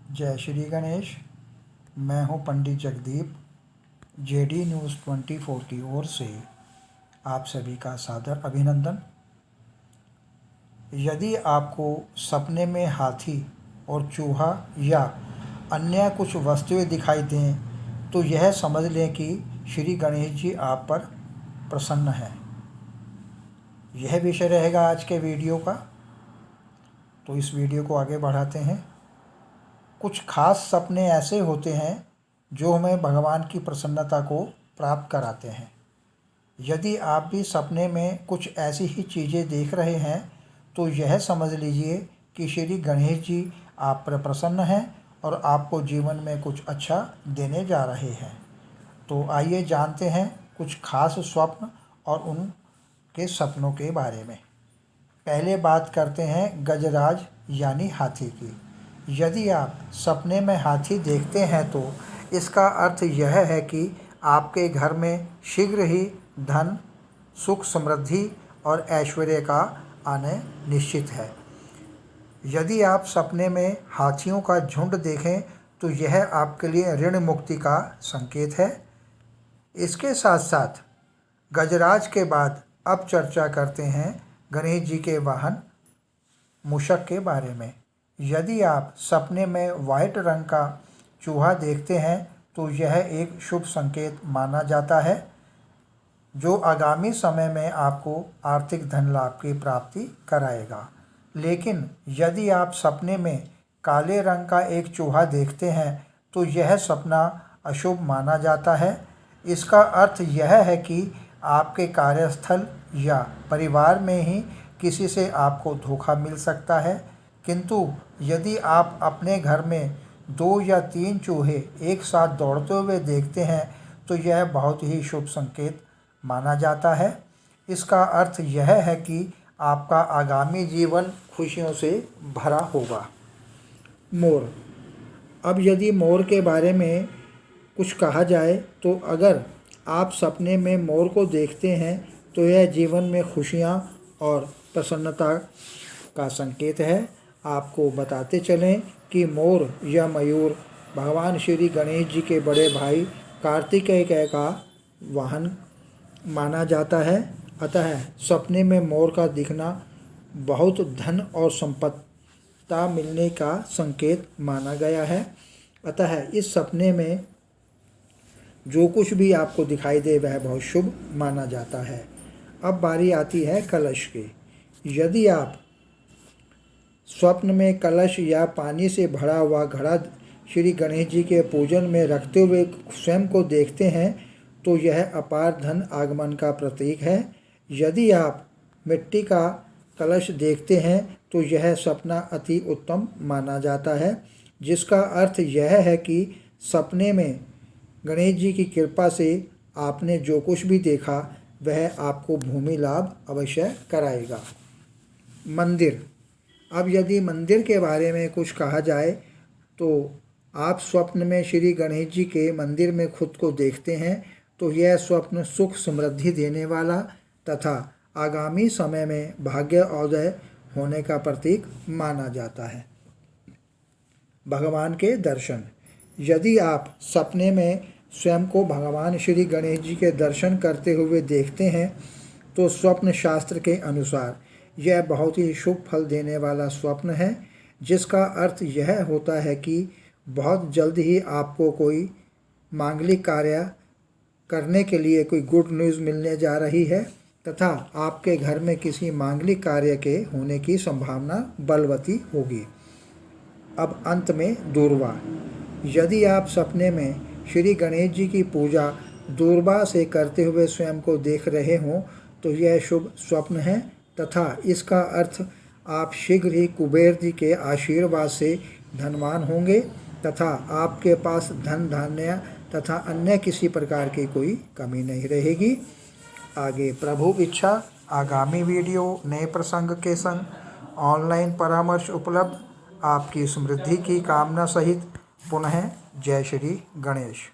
जय श्री गणेश। मैं हूं पंडित जगदीप। जेडी न्यूज़ 24 की ओर से आप सभी का सादर अभिनंदन। यदि आपको सपने में हाथी और चूहा या अन्य कुछ वस्तुएं दिखाई दें तो यह समझ लें कि श्री गणेश जी आप पर प्रसन्न हैं। यह विषय रहेगा आज के वीडियो का। तो इस वीडियो को आगे बढ़ाते हैं। कुछ खास सपने ऐसे होते हैं जो हमें भगवान की प्रसन्नता को प्राप्त कराते हैं। यदि आप भी सपने में कुछ ऐसी ही चीज़ें देख रहे हैं तो यह समझ लीजिए कि श्री गणेश जी आप पर प्रसन्न हैं और आपको जीवन में कुछ अच्छा देने जा रहे हैं। तो आइए जानते हैं कुछ खास स्वप्न और उनके सपनों के बारे में। पहले बात करते हैं गजराज यानी हाथी की। यदि आप सपने में हाथी देखते हैं तो इसका अर्थ यह है कि आपके घर में शीघ्र ही धन, सुख, समृद्धि और ऐश्वर्य का आने निश्चित है। यदि आप सपने में हाथियों का झुंड देखें तो यह आपके लिए ऋण मुक्ति का संकेत है। इसके साथ साथ गजराज के बाद अब चर्चा करते हैं गणेश जी के वाहन मूषक के बारे में। यदि आप सपने में वाइट रंग का चूहा देखते हैं तो यह एक शुभ संकेत माना जाता है जो आगामी समय में आपको आर्थिक धन लाभ की प्राप्ति कराएगा। लेकिन यदि आप सपने में काले रंग का एक चूहा देखते हैं तो यह सपना अशुभ माना जाता है। इसका अर्थ यह है कि आपके कार्यस्थल या परिवार में ही किसी से आपको धोखा मिल सकता है। किंतु यदि आप अपने घर में 2 या 3 चूहे एक साथ दौड़ते हुए देखते हैं तो यह बहुत ही शुभ संकेत माना जाता है। इसका अर्थ यह है कि आपका आगामी जीवन खुशियों से भरा होगा। मोर। अब यदि मोर के बारे में कुछ कहा जाए तो अगर आप सपने में मोर को देखते हैं तो यह जीवन में खुशियाँ और प्रसन्नता का संकेत है। आपको बताते चलें कि मोर या मयूर भगवान श्री गणेश जी के बड़े भाई कार्तिकेय का वाहन माना जाता है। अतः सपने में मोर का दिखना बहुत धन और संपत्ति मिलने का संकेत माना गया है। अतः इस सपने में जो कुछ भी आपको दिखाई दे वह बहुत शुभ माना जाता है। अब बारी आती है कलश की। यदि आप स्वप्न में कलश या पानी से भरा हुआ घड़ा श्री गणेश जी के पूजन में रखते हुए स्वयं को देखते हैं तो यह अपार धन आगमन का प्रतीक है। यदि आप मिट्टी का कलश देखते हैं तो यह सपना अति उत्तम माना जाता है, जिसका अर्थ यह है कि सपने में गणेश जी की कृपा से आपने जो कुछ भी देखा वह आपको भूमि लाभ अवश्य कराएगा। मंदिर। अब यदि मंदिर के बारे में कुछ कहा जाए तो आप स्वप्न में श्री गणेश जी के मंदिर में खुद को देखते हैं तो यह स्वप्न सुख समृद्धि देने वाला तथा आगामी समय में भाग्योदय होने का प्रतीक माना जाता है। भगवान के दर्शन। यदि आप सपने में स्वयं को भगवान श्री गणेश जी के दर्शन करते हुए देखते हैं तो स्वप्न शास्त्र के अनुसार यह बहुत ही शुभ फल देने वाला स्वप्न है, जिसका अर्थ यह होता है कि बहुत जल्द ही आपको कोई मांगलिक कार्य करने के लिए कोई गुड न्यूज़ मिलने जा रही है तथा आपके घर में किसी मांगलिक कार्य के होने की संभावना बलवती होगी। अब अंत में दूर्वा। यदि आप सपने में श्री गणेश जी की पूजा दूर्वा से करते हुए स्वयं को देख रहे हों तो यह शुभ स्वप्न है तथा इसका अर्थ आप शीघ्र ही कुबेर जी के आशीर्वाद से धनवान होंगे तथा आपके पास धन धान्य तथा अन्य किसी प्रकार की कोई कमी नहीं रहेगी। आगे प्रभु इच्छा आगामी वीडियो नए प्रसंग के संग ऑनलाइन परामर्श उपलब्ध। आपकी समृद्धि की कामना सहित पुनः जय श्री गणेश।